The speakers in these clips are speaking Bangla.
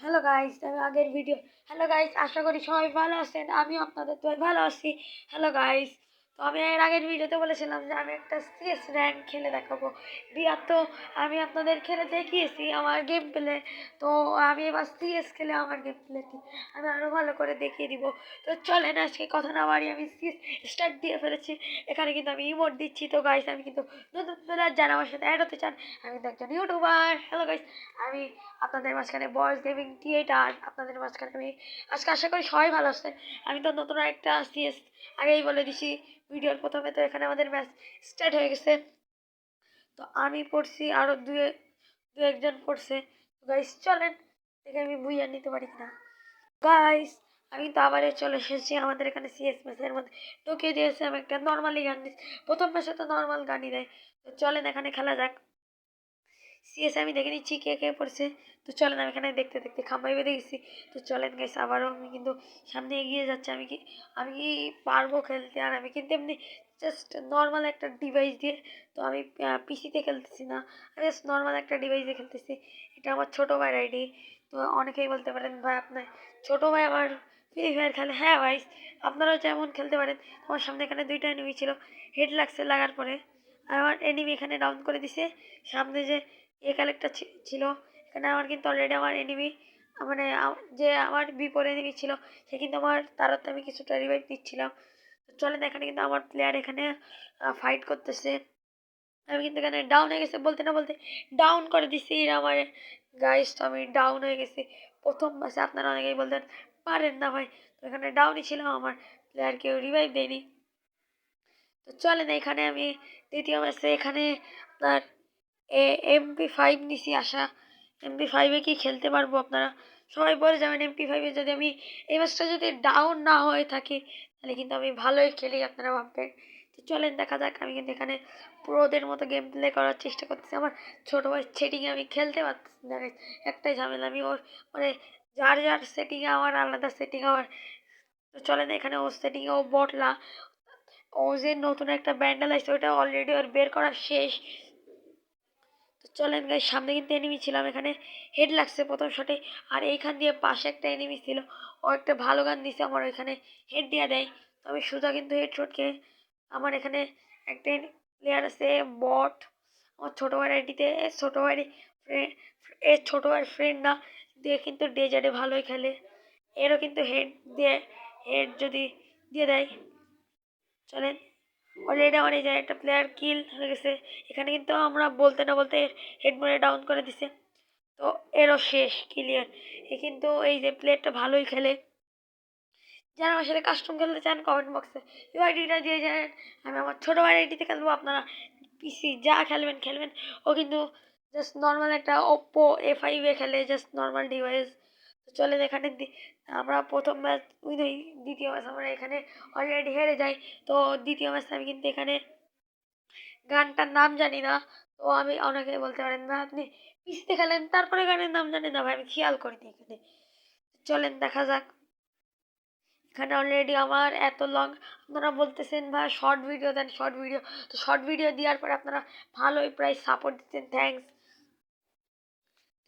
হ্যালো গাইস, আমি আগের ভিডিও হ্যালো গাইস, আশা করি সবাই ভালো আছেন। আমিও আপনাদের তো ভালো আছি। হ্যালো গাইস, তো আমি এর আগের ভিডিওতে বলেছিলাম যে আমি একটা সিএস র্যাঙ্ক খেলে দেখাবো। তো আমি আপনাদের খেলে দেখিয়েছি আমার গেম প্লে। তো আমি এবার সিএস খেলে আমার গেম প্লে আমি আরও ভালো করে দেখিয়ে দিব। তো চলেন আজকে কথা না বাড়ি আমি সিএস স্টার্ট দিয়ে ফেলেছি। এখানে কিন্তু আমি ইমোট দিচ্ছি। তো গাইস, আমি কিন্তু নতুন প্লেয়ার যারা আমার সাথে অ্যাড হতে চান, আমি কিন্তু একজন ইউটিউবার। হ্যালো গাইস, আমি আপনাদের মাঝখানে বয়েস গেমিং থিয়েটার আপনাদের মাঝখানে আমি আজকে আশা করি সবাই ভালো আছে। আমি তো নতুন একটা সিএস আগেই বলে দিছি ভিডিওর প্রথমে। তো এখানে আমাদের ম্যাচ স্টার্ট হয়ে গেছে। তো আমি পড়ছি, আরও দু একজন পড়ছে। গাইস চলেন দেখে আমি বুঝিয়ে নিতে পারি কিনা। গাইস, আমি তো আবারও চলে এসেছি আমাদের এখানে সিএস ম্যাচের মধ্যে ঢুকিয়ে দিয়েছে। আমি একটা নর্মালি গান দিচ্ছি, প্রথম ম্যাচে তো নর্মাল গানই দেয়। তো চলেন এখানে খেলা যাক। সিএস আমি দেখে নিচ্ছি কে কে পড়ছে। তো চলেন, আমি এখানে দেখতে দেখতে খাম্বাই বেঁধে গেছি। তো চলেন গাইস, আবারও আমি কিন্তু সামনে এগিয়ে যাচ্ছে। আমি কি পারবো খেলতে। আর আমি কিন্তু এমনি জাস্ট নর্মাল একটা ডিভাইস দিয়ে, তো আমি পিসিতে খেলতেছি না, আমি জাস্ট নর্মাল একটা ডিভাইস দিয়ে খেলতেছি। এটা আমার ছোটো ভাইয়ের আইডি। তো অনেকেই বলতে পারেন ভাই আপনার ছোটো ভাই আবার ফ্রি ফায়ার খেলে। হ্যাঁ ভাই, আপনারাও যেমন খেলতে পারেন। আমার সামনে এখানে দুইটা এনিমি ছিল, হেড লাগছে, লাগার পরে আমার এনিমি এখানে ডাউন করে দিছে। সামনে যে কালেক্টর ছিল, এখানে আমার কিন্তু অলরেডি আমার এনিমি মানে যে আমার বিপরীত এনিমি ছিল, সে কিন্তু আমার তারাতে আমি কিছুটা রিভাইভ দিচ্ছিলাম। চলেন, এখানে কিন্তু আমার প্লেয়ার এখানে ফাইট করতেছে। আমি কিন্তু এখানে ডাউন হয়ে গেছে, বলতে না বলতে ডাউন করে দিছি আমার গাইস। তো আমি ডাউন হয়ে গেছি প্রথম ম্যাচে। আপনারা অনেকেই বলতেন পারেন না ভাই, তো এখানে ডাউনই ছিলাম, আমার প্লেয়ার কেউ রিভাইভ দেয়নি। তো চলেন, এখানে আমি দ্বিতীয় ম্যাচে এখানে আপনার MP5 নিছি। MP5-এ কি খেলতে পারবো? আপনারা সবাই বলে যাবেন MP5-এ যদি আমি এই ম্যাচটা যদি ডাউন না হয়ে থাকি, তাহলে কিন্তু আমি ভালোই খেলি, আপনারা ভাববেন। তো চলেন দেখা যাক। আমি কিন্তু এখানে প্রোদের মতো গেম প্লে করার চেষ্টা করতেছি। আমার ছোটো ভাই সেটিংয়ে আমি খেলতে পারতেছি না, একটাই ঝামেলা। আমি ওর মানে যার যার সেটিংয়ে আমার আলাদা সেটিং আমার। তো চলেন, এখানে ওর সেটিংয়ে ও বটলা, ও যে নতুন একটা ব্যান্ডেল আসছে ওটা অলরেডি ওর বের করা শেষ। তো চলেন গাইস, সামনে কিন্তু এনিমি ছিলাম, এখানে হেড লাগছে প্রথম শটে। আর এইখান দিয়ে পাশে একটা এনিমি ছিল, ও একটা ভালো গান দিছে, আমার ওইখানে হেড দিয়ে দেয়। তো আমি সোজা কিন্তু হেডশটকে আমার এখানে একটা প্লেয়ার আছে বট, আমার ছোটো ভাইয়ের আইডিতে। ছোটো ভাইয়ের ছোটো ভাইয়ের ফ্রেন্ড না, দিয়ে কিন্তু ডেজার্টে ভালোই খেলে। এরও কিন্তু হেড দিয়ে, হেড যদি দিয়ে দেয়। চলেন, অলরেডি আমার এই যে একটা প্লেয়ার কিল হয়ে গেছে। এখানে কিন্তু আমরা বলতে না বলতে হেড মেরে ডাউন করে দিছে। তো এরও শেষ ক্লিয়ার। এ কিন্তু এই যে প্লেয়ারটা ভালোই খেলে। যারা আমার সাথে কাস্টম খেলতে চান কমেন্ট বক্সে ইউআইডিটা দিয়ে যান। আমি আমার ছোটো ভাইয়ের আইডিতে খেলবো, আপনারা পিসি যা খেলবেন খেলবেন। ও কিন্তু জাস্ট নর্মাল একটা ওপ্পো A5-এ খেলে, জাস্ট নর্মাল ডিভাইস। তো চলেন, এখানে আমরা প্রথম ম্যাচ উইন হই, দ্বিতীয় ম্যাচ আমরা এখানে অলরেডি হেরে যাই। তো দ্বিতীয় ম্যাচ আমি কিন্তু এখানে গানটার নাম জানি না। তো আমি অনেকে বলতে পারেন না আপনি পিসিতে খেলেন তারপরে গানের নাম জানি না ভাই, আমি খেয়াল করিনি এখানে। চলেন দেখা যাক। এখানে অলরেডি আমার এত লং, আপনারা বলতেছেন ভাই শর্ট ভিডিও দেন, শর্ট ভিডিও। তো শর্ট ভিডিও দেওয়ার পরে আপনারা ভালোই প্রায় সাপোর্ট দিচ্ছেন, থ্যাংকস।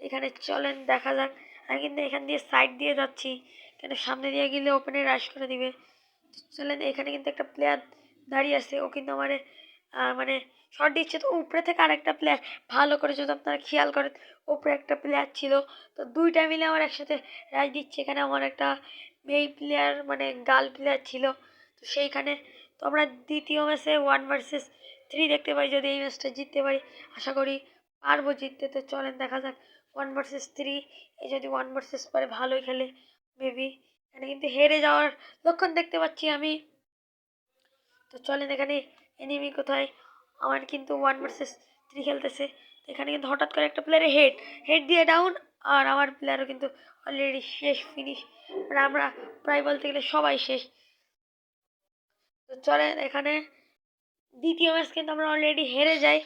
এখানে চলেন দেখা যাক। আমি কিন্তু এখান দিয়ে সাইড দিয়ে যাচ্ছি, কেন সামনে দিয়ে গেলে ওপেনে রাশ করে দিবে। চলেন, এখানে কিন্তু একটা প্লেয়ার দাঁড়িয়ে আছে, ও কিন্তু আমার মানে শর্ট দিচ্ছে। তো উপরে থেকে আরেকটা প্লেয়ার, ভালো করে যদি আপনারা খেয়াল করেন, উপরে একটা প্লেয়ার ছিল। তো দুইটা মিলে আমার একসাথে রাশ দিচ্ছে। এখানে আমার একটা মেয়ে প্লেয়ার মানে গার্ল প্লেয়ার ছিল। তো সেইখানে তো আমরা দ্বিতীয় ম্যাচে 1 vs 3 দেখতে পাই। যদি এই ম্যাচটা জিততে পারি, আশা করি পারবো জিততে। তো চলেন দেখা যাক 1 vs 3। এই যদি 1 vs পরে ভালোই খেলে মেবি, এখানে কিন্তু হেরে যাওয়ার লক্ষণ দেখতে পাচ্ছি আমি। তো চলেন, এখানে এনিমি কোথায়? আমার কিন্তু 1 vs 3 খেলতেছে। তো এখানে কিন্তু হঠাৎ করে একটা প্লেয়ারে হেড হেড দিয়ে ডাউন, আর আমার প্লেয়ারও কিন্তু অলরেডি শেষ, ফিনিশ। মানে আমরা প্রায় বলতে গেলে সবাই শেষ। তো চলেন, এখানে দ্বিতীয় ম্যাচ কিন্তু আমরা অলরেডি হেরে যাই।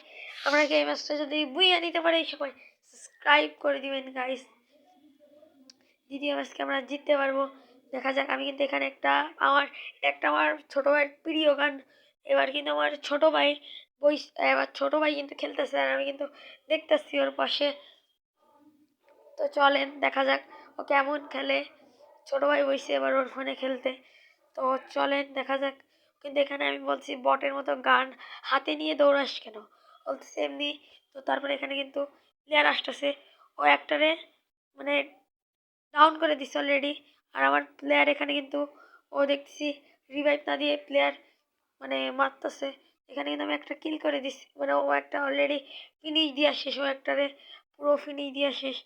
আমরা কি এই ম্যাচটা যদি বুইয়ে নিতে পারি, সবাই সাবস্ক্রাইব করে দিবেন গাইস। দ্বিতীয় ম্যাচকে আমরা জিততে পারবো, দেখা যাক। আমি কিন্তু এখানে আমার ছোটো ভাইয়ের প্রিয় গান। এবার কিন্তু আমার ছোটো ভাই এবার ছোটো ভাই কিন্তু খেলতেছে, আর আমি কিন্তু দেখতেছি ওর পাশে। তো চলেন দেখা যাক, ও ও কেমন খেলে। ছোটো ভাই বসে এবার ওর ফোনে খেলতে। তো চলেন দেখা যাক। কিন্তু এখানে আমি বলছি বটের মতো গান হাতে নিয়ে দৌড়াস কেন, বলতেছে এমনি। তো তারপরে এখানে কিন্তু প্লেয়ার আসতেছে, ও একটারে মানে ডাউন করে দিচ্ছে অলরেডি। আর আমার প্লেয়ার এখানে কিন্তু ও দেখতেছি রিভাইভ না দিয়ে প্লেয়ার মানে মারতেছে। এখানে কিন্তু আমি একটা কিল করে দিচ্ছি, মানে ও একটা অলরেডি ফিনিশ দিয়া শেষ, ও একটারে পুরো ফিনিশ দিয়া শেষ।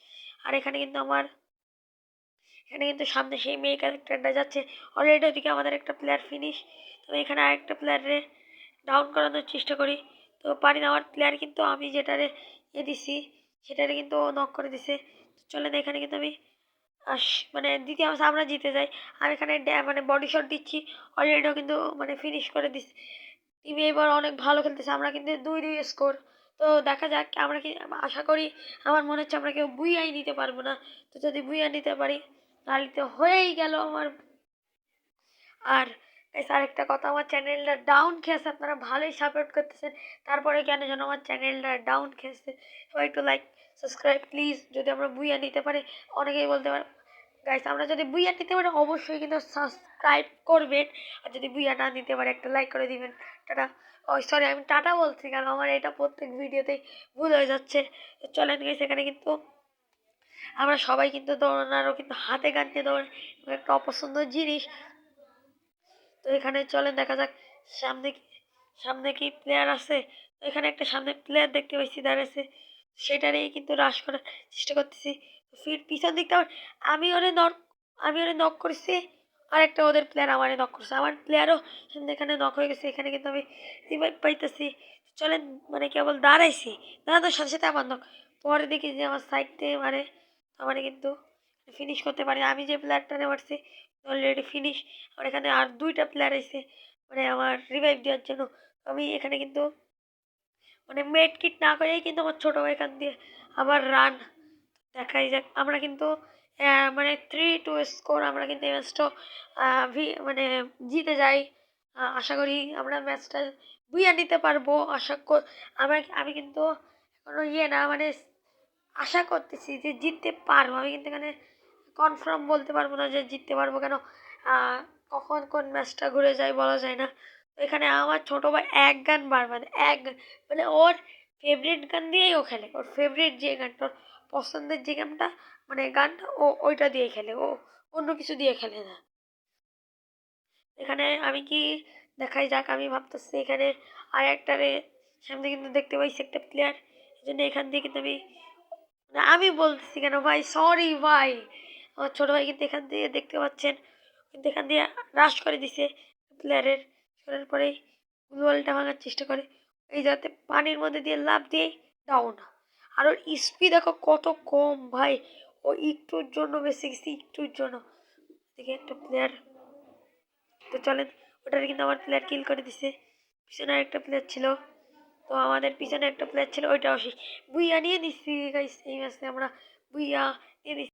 আর এখানে কিন্তু সামনে সেই মেয়ে ক্যারেক্টারটা যাচ্ছে অলরেডি, ওদিকে আমাদের একটা প্লেয়ার ফিনিশ। তো এখানে আরেকটা প্লেয়ারে ডাউন করানোর চেষ্টা করি, তো পারি না। আমার প্লেয়ার কিন্তু আমি যেটারে দিছি সেটারে কিন্তু ও নক করে দিছে। চলেন এখানে কিন্তু আমি মানে দ্বিতীয় ম্যাচ আমরা জিতে যাই। আমি এখানে মানে বডি শট দিচ্ছি, অলরেডিও কিন্তু মানে ফিনিশ করে দিচ্ছি। টিমে এবার অনেক ভালো খেলতেছে, আমরা কিন্তু 2-2 স্কোর। তো দেখা যাক, আমরা কি আশা করি, আমার মনে হচ্ছে আমরা কেউ বুইয়াই নিতে পারবো না। তো যদি বুইয়া নিতে পারি তাহলে তো হয়েই গেল আমার। আর আরেকটা কথা, আমার চ্যানেলটা ডাউন খেয়েছে, আপনারা ভালোই সাপোর্ট করতেছেন, তারপরে কেন যেন আমার চ্যানেলটা ডাউন খেয়েছে। সবাই একটু লাইক সাবস্ক্রাইব প্লিজ। যদি আমরা বুইয়া নিতে পারি, অনেকেই বলতে পারে গাইস আমরা যদি বুইয়া নিতে পারি অবশ্যই কিন্তু সাবস্ক্রাইব করবেন, আর যদি বুইয়া না নিতে পারে একটা লাইক করে দিবেন। টাটা। ও সরি, আমি টাটা বলছি কারণ আমার এটা প্রত্যেক ভিডিওতেই ভুল হয়ে যাচ্ছে। তো চলেন গাইস, এখানে কিন্তু আমরা সবাই কিন্তু দৌড়ানোরও কিন্তু হাতে গান নিয়ে দৌড়ান, একটা অপছন্দ জিনিস। তো এখানে চলেন দেখা যাক সামনে সামনে কি প্লেয়ার আছে। তো এখানে একটা সামনে প্লেয়ার দেখতে পাচ্ছি দাঁড়াচ্ছে, সেটারই কিন্তু হ্রাস করার চেষ্টা করতেছি। ফির পিছন দিকটা আমি ওরে নক করেছি, আর একটা ওদের প্লেয়ার আমারে নক করছে। আমার প্লেয়ারও এখানে নক হয়ে গেছে। এখানে কিন্তু আমি রিভাইভ পাইতেছি। চলেন মানে কেবল দাঁড়াইছি, দাঁড়ানোর সাথে সাথে আমার নক। পরে দেখি যে আমার সাইড থেকে মানে আমার কিন্তু ফিনিশ করতে পারি। আমি যে প্লেয়ারটারে মারছি অলরেডি ফিনিশ। আমার এখানে আর 2টা প্লেয়ার এসে মানে আমার রিভাইভ দেওয়ার জন্য। আমি এখানে কিন্তু মানে মেড কিট না করেই কিন্তু আমার ছোটো ভাই এখান দিয়ে আবার রান। দেখাই যাক, আমরা কিন্তু মানে 3-2 স্কোর, আমরা কিন্তু এই ম্যাচটা মানে জিতে যাই। আশা করি আমরা ম্যাচটা বুইয়া নিতে পারবো। আমি কিন্তু কোনো না মানে আশা করতেছি যে জিততে পারবো। আমি কিন্তু এখানে কনফার্ম বলতে পারবো না যে জিততে পারবো, কেন কখন কোন ম্যাচটা ঘুরে যায় বলা যায় না। তো এখানে আমার ছোটো ভাই এক গান মানে মানে ওর ফেভারিট গান দিয়েই ও খেলে, ওর ফেভারিট যে গানটা, ওর পছন্দের যে গানটা মানে গানটা ও ওইটা দিয়ে খেলে, ও অন্য কিছু দিয়ে খেলে না। এখানে আমি কি দেখাই যাক, আমি ভাবতেছি এখানে আর একটারে সামনে কিন্তু দেখতে পাইছি একটা প্লেয়ার, এই জন্য এখান দিয়ে কিন্তু আমি বলতেছি কেন ভাই, সরি ভাই। আমার ছোটো ভাই কিন্তু এখান দিয়ে দেখতে পাচ্ছেন, কিন্তু এখান দিয়ে রাশ করে দিছে প্লেয়ারের। করার পরেই গোলটা ভাঙার চেষ্টা করে, এই যাতে পানির মধ্যে দিয়ে লাফ দিয়ে ডাউন। আর ওর স্পিড দেখো কত কম ভাই, ও একটুর জন্য বেঁচে গেছি, একটুর জন্য। দেখে একটা প্লেয়ার, তো চলেন ওটারে কিন্তু আমার প্লেয়ার কিল করে দিছে। পিছনে একটা প্লেয়ার ছিল, তো আমাদের পিছনে একটা প্লেয়ার ছিল, ওইটাও শেষ। বুইয়া নিয়ে নিচ্ছি গাইস, এই ম্যাচে আমরা বুইয়া নিয়ে নিচ্ছি।